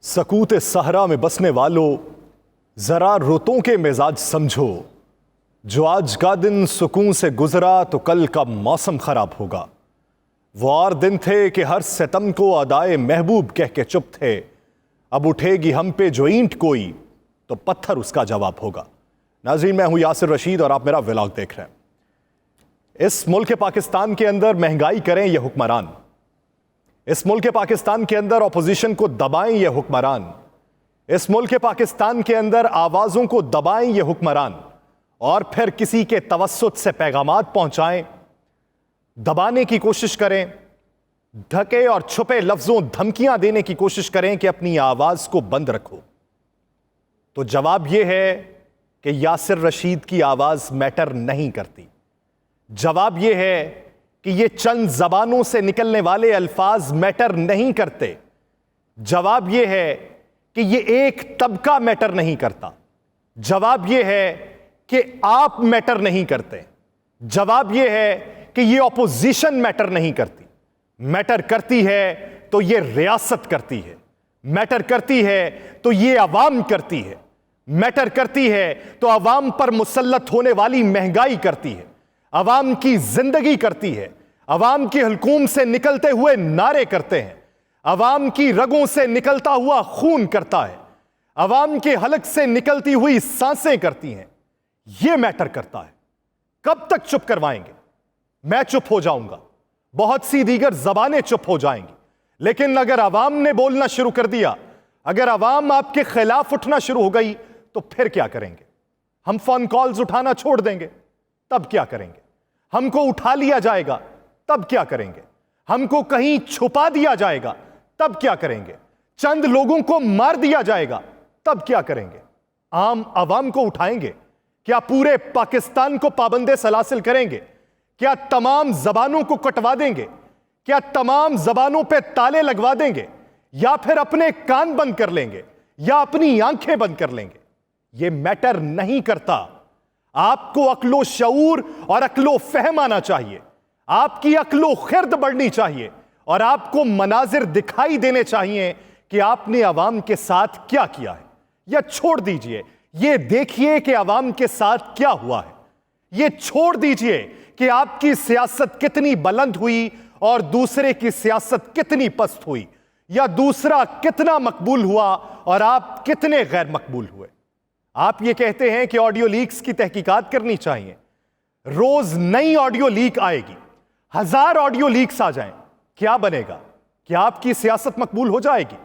सकूते सहरा में बसने वालों, जरा रुतों के मिजाज समझो। जो आज का दिन सुकून से गुजरा तो कल का मौसम खराब होगा। वो और दिन थे कि हर सितम को अदाए महबूब कह के चुप थे। अब उठेगी हम पे जो ईंट कोई तो पत्थर उसका जवाब होगा। नाज़रीन, मैं हूं यासिर रशीद और आप मेरा व्लॉग देख रहे हैं। इस मुल्क पाकिस्तान के अंदर महंगाई करें ये हुक्मरान, इस मुल्क पाकिस्तान के अंदर अपोजिशन को दबाएं ये हुक्मरान, इस मुल्क पाकिस्तान के अंदर आवाज़ों को दबाएं ये हुक्मरान और फिर किसी के तवस्सुत से पैगामात पहुंचाएं, दबाने की कोशिश करें, ढके और छुपे लफ्ज़ों धमकियां देने की कोशिश करें कि अपनी आवाज़ को बंद रखो। तो जवाब यह है कि यासिर रशीद की आवाज़ मैटर नहीं करती। जवाब यह है कि ये चंद जबानों से निकलने वाले अल्फाज मैटर नहीं करते। जवाब यह है कि ये एक तबका मैटर नहीं करता। जवाब यह है कि आप मैटर नहीं करते। जवाब यह है कि ये ऑपोजिशन मैटर नहीं करती। मैटर करती है तो ये रियासत करती है, मैटर करती है तो ये अवाम करती है, मैटर करती है तो अवाम पर मुसल्लत होने वाली महंगाई करती है, अवाम की जिंदगी करती है, अवाम की हुकूम से निकलते हुए नारे करते हैं, अवाम की रगों से निकलता हुआ खून करता है, अवाम के हलक से निकलती हुई सांसें करती हैं। यह मैटर करता है। कब तक चुप करवाएंगे? मैं चुप हो जाऊंगा, बहुत सी दीगर जबानें चुप हो जाएंगी, लेकिन अगर अवाम ने बोलना शुरू कर दिया, अगर अवाम आपके खिलाफ उठना शुरू हो गई तो फिर क्या करेंगे? हम फोन कॉल्स उठाना छोड़ देंगे, तब क्या करेंगे? हमको उठा लिया जाएगा, तब क्या करेंगे? हमको कहीं छुपा दिया जाएगा, तब क्या करेंगे? चंद लोगों को मार दिया जाएगा, तब क्या करेंगे? आम अवाम को उठाएंगे? क्या पूरे पाकिस्तान को पाबंदे सलासिल करेंगे? क्या तमाम जबानों को कटवा देंगे? क्या तमाम जबानों पे ताले लगवा देंगे? या फिर अपने कान बंद कर लेंगे या अपनी आंखें बंद कर लेंगे? यह मैटर नहीं करता। आपको अक्लो शऊर और अक्लो फहम आना चाहिए, आपकी अक्लो खिर्द बढ़नी चाहिए और आपको मनाजिर दिखाई देने चाहिए कि आपने अवाम के साथ क्या किया है। या छोड़ दीजिए, यह देखिए कि अवाम के साथ क्या हुआ है। यह छोड़ दीजिए कि आपकी सियासत कितनी बुलंद हुई और दूसरे की सियासत कितनी पस्त हुई, या दूसरा कितना मकबूल हुआ और आप कितने गैर मकबूल हुए। आप ये कहते हैं कि ऑडियो लीक्स की तहकीकात करनी चाहिए। रोज नई ऑडियो लीक आएगी, 1000 ऑडियो लीक्स आ जाएं, क्या बनेगा? क्या आपकी सियासत मकबूल हो जाएगी?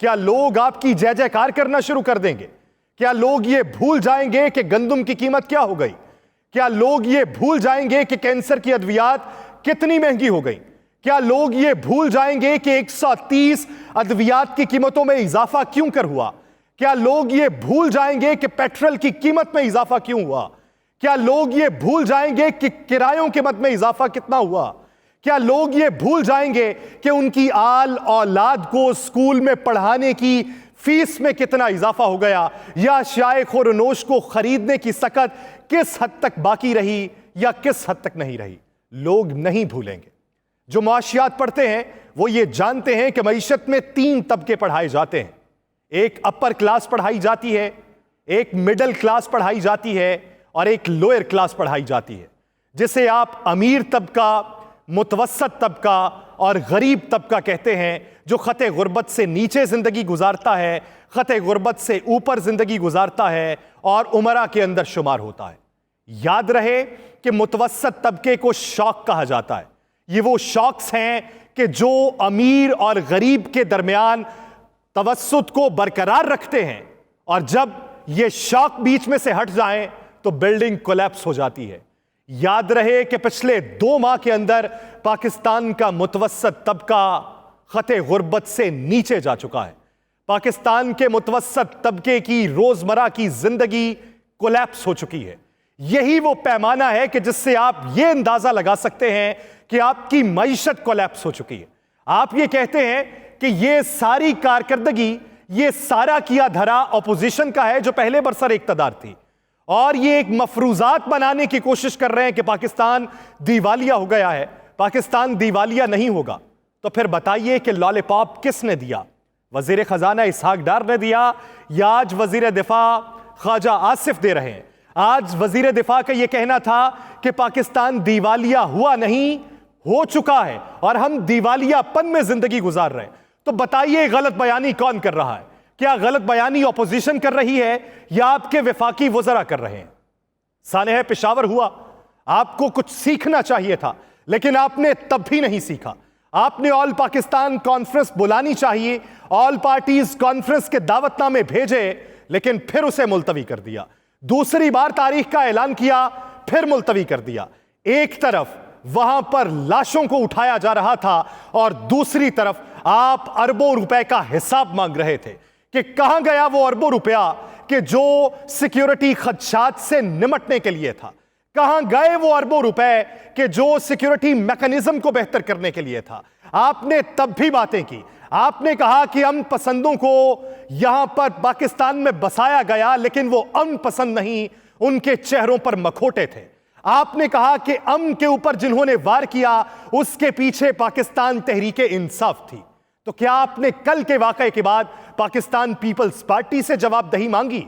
क्या लोग आपकी जय जयकार करना शुरू कर देंगे? क्या लोग ये भूल जाएंगे कि गंदम की कीमत क्या हो गई? क्या लोग ये भूल जाएंगे कि कैंसर की अद्वियात कितनी महंगी हो गई? क्या लोग ये भूल जाएंगे कि 130 अद्वियात की कीमतों में इजाफा क्यों कर हुआ? क्या लोग ये भूल जाएंगे कि पेट्रोल की कीमत में इजाफा क्यों हुआ? क्या लोग ये भूल जाएंगे कि किरायों की कीमत में इजाफा कितना हुआ? क्या लोग ये भूल जाएंगे कि उनकी आल औलाद को स्कूल में पढ़ाने की फीस में कितना इजाफा हो गया? या शायख और नोश को खरीदने की सकत किस हद तक बाकी रही या किस हद तक नहीं रही? लोग नहीं भूलेंगे। जो मुआशियात पढ़ते हैं वो ये जानते हैं कि मईशत में 3 तबके पढ़ाए जाते हैं। एक अपर क्लास पढ़ाई जाती है, एक मिडिल क्लास पढ़ाई जाती है और एक लोअर क्लास पढ़ाई जाती है, जिसे आप अमीर तबका, मुतवस्सत तबका और गरीब तबका कहते हैं, जो खते गुर्बत से नीचे जिंदगी गुजारता है, खते गुर्बत से ऊपर जिंदगी गुजारता है और उमरा के अंदर शुमार होता है। याद रहे कि मुतवस्सत तबके को शौक कहा जाता है। ये वो शौक्स हैं कि जो अमीर और गरीब के दरमियान तवस्सुत को बरकरार रखते हैं, और जब ये शौक बीच में से हट जाएं तो बिल्डिंग कोलैप्स हो जाती है। याद रहे कि पिछले 2 माह के अंदर पाकिस्तान का मुतवस्सत तबका खते गुर्बत से नीचे जा चुका है। पाकिस्तान के मुतवस्सत तबके की रोजमर्रा की जिंदगी कोलैप्स हो चुकी है। यही वो पैमाना है कि जिससे आप ये अंदाजा लगा सकते हैं कि आपकी मईशत कोलैप्स हो चुकी है। आप ये कहते हैं कि ये सारी कारकर्दगी, ये सारा किया धरा ऑपोजिशन का है जो पहले बरसर इक्तदार थी, और ये एक मफरूजात बनाने की कोशिश कर रहे हैं कि पाकिस्तान दिवालिया हो गया है। पाकिस्तान दिवालिया नहीं होगा। तो फिर बताइए कि लॉलीपॉप किसने दिया? वजीर खजाना इसहाक डार ने दिया या आज वजीर दिफा ख्वाजा आसिफ दे रहे हैं? आज वजीर दिफा का यह कहना था कि पाकिस्तान दिवालिया हुआ नहीं, हो चुका है और हम दिवालियापन में जिंदगी गुजार रहे हैं। तो बताइए गलत बयानी कौन कर रहा है? क्या गलत बयानी ऑपोजिशन कर रही है या आपके वफाकी वज़रा कर रहे हैं? सानेह पेशावर हुआ, आपको कुछ सीखना चाहिए था, लेकिन आपने तब भी नहीं सीखा। आपने ऑल पाकिस्तान कॉन्फ्रेंस बुलानी चाहिए, ऑल पार्टीज कॉन्फ्रेंस के दावतनामे भेजे, लेकिन फिर उसे मुलतवी कर दिया। दूसरी बार तारीख का ऐलान किया, फिर मुलतवी कर दिया। एक तरफ वहां पर लाशों को उठाया जा रहा था और दूसरी तरफ आप अरबों रुपए का हिसाब मांग रहे थे कि कहां गया वो अरबों रुपया कि जो सिक्योरिटी खदशात से निमटने के लिए था। कहां गए वो अरबों रुपए कि जो सिक्योरिटी मैकेनिज्म को बेहतर करने के लिए था। आपने तब भी बातें की, आपने कहा कि अमन पसंदों को यहां पर पाकिस्तान में बसाया गया, लेकिन वो अमन पसंद नहीं, उनके चेहरों पर मखोटे थे। आपने कहा कि अमन के ऊपर जिन्होंने वार किया उसके पीछे पाकिस्तान तहरीके इंसाफ थी। तो क्या आपने कल के वाकये के बाद पाकिस्तान पीपल्स पार्टी से जवाबदेही मांगी?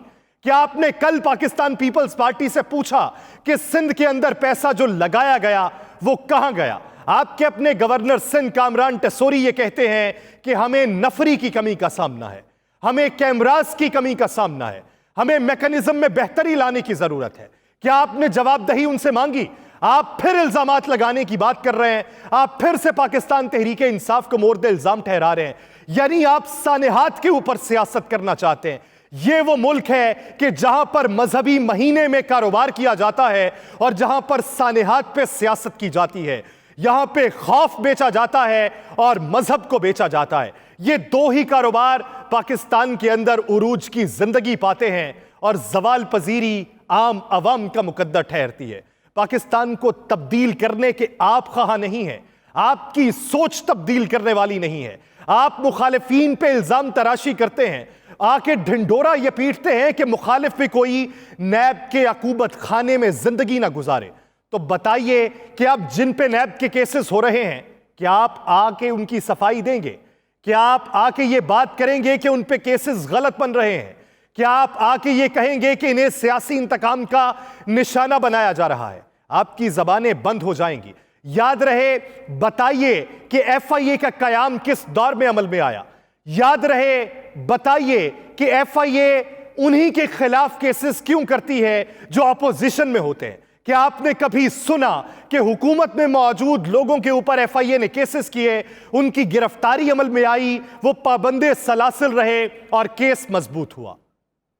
क्या आपने कल पाकिस्तान पीपल्स पार्टी से पूछा कि सिंध के अंदर पैसा जो लगाया गया वो कहां गया? आपके अपने गवर्नर सिंध कामरान टेसोरी ये कहते हैं कि हमें नफरी की कमी का सामना है, हमें कैमरास की कमी का सामना है, हमें मैकेनिज्म में बेहतरी लाने की जरूरत है। क्या आपने जवाबदेही उनसे मांगी? आप फिर इल्जामात लगाने की बात कर रहे हैं, आप फिर से पाकिस्तान तहरीके इंसाफ को मोर्दे इल्जाम ठहरा रहे हैं। यानी आप सानेहात के ऊपर सियासत करना चाहते हैं। यह वो मुल्क है कि जहां पर मजहबी महीने में कारोबार किया जाता है और जहां पर सानेहात पे सियासत की जाती है। यहां पे खौफ बेचा जाता है और मजहब को बेचा जाता है। ये दो ही कारोबार पाकिस्तान के अंदर उरूज की जिंदगी पाते हैं और जवाल पजीरी आम अवाम का मुकद्दर ठहरती है। पाकिस्तान को तब्दील करने के आप ख्वाह नहीं है, आपकी सोच तब्दील करने वाली नहीं है। आप मुखालिफीन पे इल्जाम तराशी करते हैं, आके ढिंडोरा ये पीटते हैं कि मुखालिफ भी कोई नैब के अकूबत खाने में जिंदगी ना गुजारे। तो बताइए कि आप जिन पे नैब के केसेस हो रहे हैं, क्या आप आके उनकी सफाई देंगे? क्या आप आके ये बात करेंगे कि उन पे केसेस गलत बन रहे हैं? क्या आप आके ये कहेंगे कि इन्हें सियासी इंतकाम का निशाना बनाया जा रहा है? आपकी जबानें बंद हो जाएंगी। याद रहे, बताइए कि एफआईए का कयाम किस दौर में अमल में आया। याद रहे, बताइए कि एफआईए उन्हीं के खिलाफ केसेस क्यों करती है जो अपोजिशन में होते हैं। क्या आपने कभी सुना कि हुकूमत में मौजूद लोगों के ऊपर एफआईए ने केसेस किए, उनकी गिरफ्तारी अमल में आई, वो पाबंदे सलासिल रहे और केस मजबूत हुआ?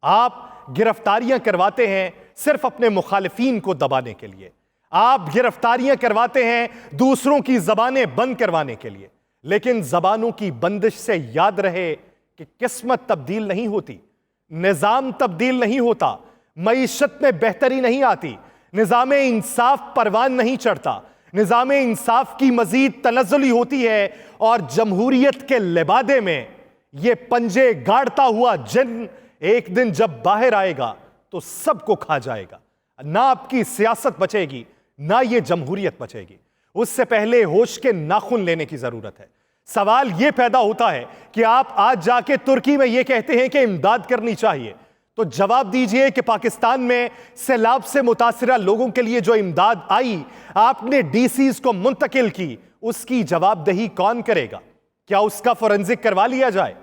आप गिरफ्तारियां करवाते हैं सिर्फ अपने मुखालिफीन को दबाने के लिए। आप गिरफ्तारियां करवाते हैं दूसरों की जबानें बंद करवाने के लिए। लेकिन जबानों की बंदिश से याद रहे कि किस्मत तब्दील नहीं होती, निजाम तब्दील नहीं होता, मईशत में बेहतरी नहीं आती, निजाम इंसाफ परवान नहीं चढ़ता, निजाम इंसाफ की मजीद तनज़्ज़ुली होती है और जमहूरियत के लिबादे में यह पंजे गाड़ता हुआ जिन एक दिन जब बाहर आएगा तो सबको खा जाएगा। ना आपकी सियासत बचेगी, ना ये जमहूरियत बचेगी। उससे पहले होश के नाखून लेने की जरूरत है। सवाल यह पैदा होता है कि आप आज जाके तुर्की में यह कहते हैं कि इमदाद करनी चाहिए, तो जवाब दीजिए कि पाकिस्तान में सैलाब से मुतासिरा लोगों के लिए जो इमदाद आई, आपने डीसीज को मुंतकिल की, उसकी जवाबदेही कौन करेगा? क्या उसका फोरेंसिक करवा लिया जाए?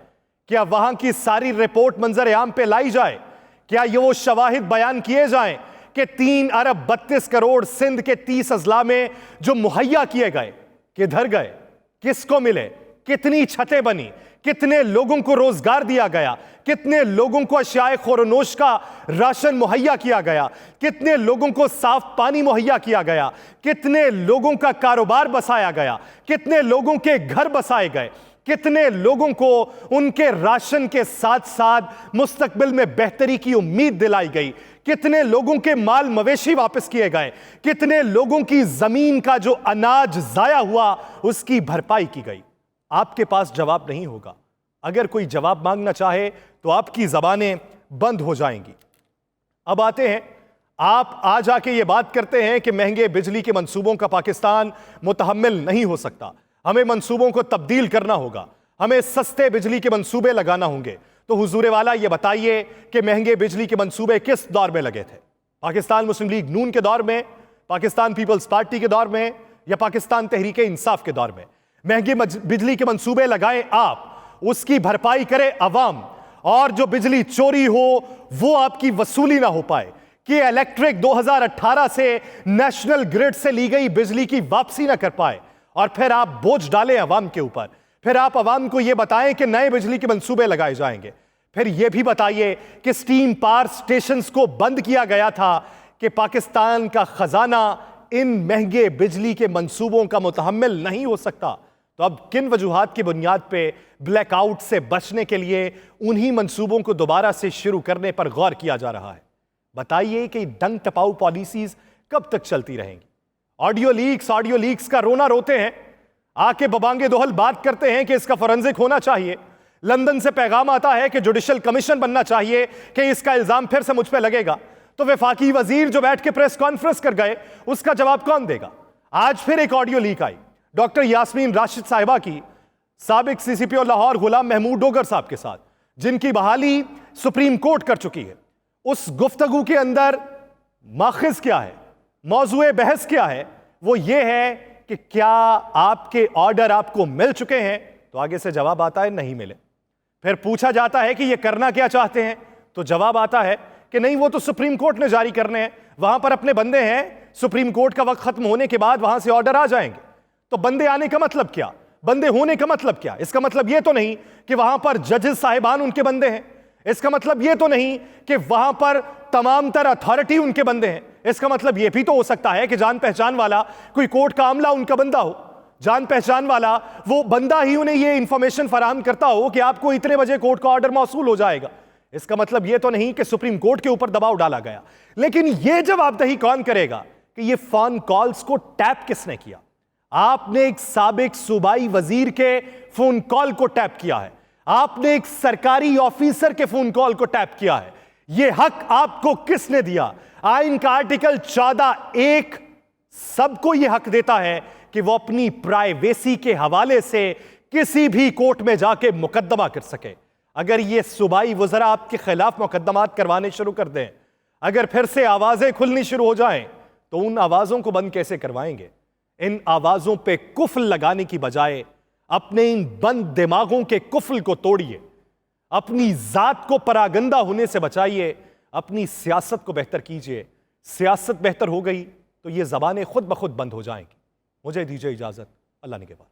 क्या वहां की सारी रिपोर्ट मंजर आम पे लाई जाए? क्या ये वो शवाहिद बयान किए जाएं कि 3 अरब 32 करोड़ सिंध के 30 अजला में जो मुहैया किए गए, किधर गए, किसको मिले, कितनी छतें बनी, कितने लोगों को रोजगार दिया गया, कितने लोगों को अशियाए खोरनोश का राशन मुहैया किया गया, कितने लोगों को साफ पानी मुहैया किया गया, कितने लोगों का कारोबार बसाया गया, कितने लोगों के घर बसाए गए, कितने लोगों को उनके राशन के साथ साथ मुस्तकबिल में बेहतरी की उम्मीद दिलाई गई, कितने लोगों के माल मवेशी वापस किए गए, कितने लोगों की जमीन का जो अनाज जाया हुआ उसकी भरपाई की गई। आपके पास जवाब नहीं होगा। अगर कोई जवाब मांगना चाहे तो आपकी जबानें बंद हो जाएंगी। अब आते हैं, आप आज आके ये बात करते हैं कि महंगे बिजली के मंसूबों का पाकिस्तान मुतहम्मिल नहीं हो सकता, हमें मंसूबों को तब्दील करना होगा, हमें सस्ते बिजली के मंसूबे लगाना होंगे। तो हुजूर वाला ये बताइए कि महंगे बिजली के मंसूबे किस दौर में लगे थे? पाकिस्तान मुस्लिम लीग नून के दौर में, पाकिस्तान पीपल्स पार्टी के दौर में, या पाकिस्तान तहरीक इंसाफ के दौर में? महंगे बिजली के मंसूबे लगाएं आप, उसकी भरपाई करे अवाम, और जो बिजली चोरी हो वो आपकी वसूली ना हो पाए, कि इलेक्ट्रिक 2018 से नेशनल ग्रिड से ली गई बिजली की वापसी ना कर पाए, और फिर आप बोझ डालें अवाम के ऊपर। फिर आप अवाम को यह बताएं कि नए बिजली के मंसूबे लगाए जाएंगे। फिर यह भी बताइए कि स्टीम पावर स्टेशंस को बंद किया गया था कि पाकिस्तान का खजाना इन महंगे बिजली के मंसूबों का मुतहम्मिल नहीं हो सकता। तो अब किन वजूहात की बुनियाद पे ब्लैकआउट से बचने के लिए उन्हीं मंसूबों को दोबारा से शुरू करने पर गौर किया जा रहा है? बताइए कि डंग टपाऊ पॉलिसीज कब तक चलती रहेंगी? ऑडियो लीक्स का रोना रोते हैं, आके बबांगे दोहल बात करते हैं कि इसका फोरेंसिक होना चाहिए। लंदन से पैगाम आता है कि जुडिशल कमीशन बनना चाहिए कि इसका इल्जाम फिर से मुझ पे लगेगा। तो वफाकी वजीर जो बैठ के प्रेस कॉन्फ्रेंस कर गए, उसका जवाब कौन देगा? आज फिर एक ऑडियो लीक आई डॉक्टर यास्मीन राशिद साहिबा की, साबिक सीसीपीओ लाहौर गुलाम महमूद डोगर साहब के साथ, जिनकी बहाली सुप्रीम कोर्ट कर चुकी है। उस गुफ्तगू के अंदर माखिज क्या है, मौजूए बहस क्या है? वो ये है कि क्या आपके ऑर्डर आपको मिल चुके हैं? तो आगे से जवाब आता है नहीं मिले। फिर पूछा जाता है कि ये करना क्या चाहते हैं? तो जवाब आता है कि नहीं, वो तो सुप्रीम कोर्ट ने जारी करने हैं, वहां पर अपने बंदे हैं, सुप्रीम कोर्ट का वक्त खत्म होने के बाद वहां से ऑर्डर आ जाएंगे। तो बंदे आने का मतलब क्या? बंदे होने का मतलब क्या? इसका मतलब यह तो नहीं कि वहां पर जजेस साहिबान उनके बंदे हैं। इसका मतलब यह तो नहीं कि वहां पर तमाम तर अथॉरिटी उनके बंदे हैं। इसका मतलब यह भी तो हो सकता है कि जान पहचान वाला कोई कोर्ट का अमला उनका बंदा हो, जान पहचान वाला वो बंदा ही उन्हें यह इंफॉर्मेशन फराहम करता हो कि आपको इतने बजे कोर्ट का ऑर्डर मौसूल हो जाएगा। इसका मतलब यह तो नहीं कि सुप्रीम कोर्ट के ऊपर दबाव डाला गया। लेकिन यह जवाबदेही कौन करेगा कि यह फोन कॉल्स को टैप किसने किया? आपने एक साबिक सूबाई वजीर के फोन कॉल को टैप किया है, आपने एक सरकारी ऑफिसर के फोन कॉल को टैप किया है। यह हक आपको किसने दिया? आइन का आर्टिकल 14(1) सबको यह हक देता है कि वो अपनी प्राइवेसी के हवाले से किसी भी कोर्ट में जाके मुकदमा कर सके। अगर ये सूबाई वज़रा आपके खिलाफ मुकदमात करवाने शुरू कर दें, अगर फिर से आवाजें खुलनी शुरू हो जाएं, तो उन आवाजों को बंद कैसे करवाएंगे? इन आवाजों पे कुफ्ल लगाने की बजाय अपने इन बंद दिमागों के कुफ्ल को तोड़िए, अपनी जात को परागंदा होने से बचाइए, अपनी सियासत को बेहतर कीजिए। सियासत बेहतर हो गई तो ये जबानें खुद ब खुद बंद हो जाएंगी। मुझे दीजिए इजाजत, अल्लाह ने के बाद।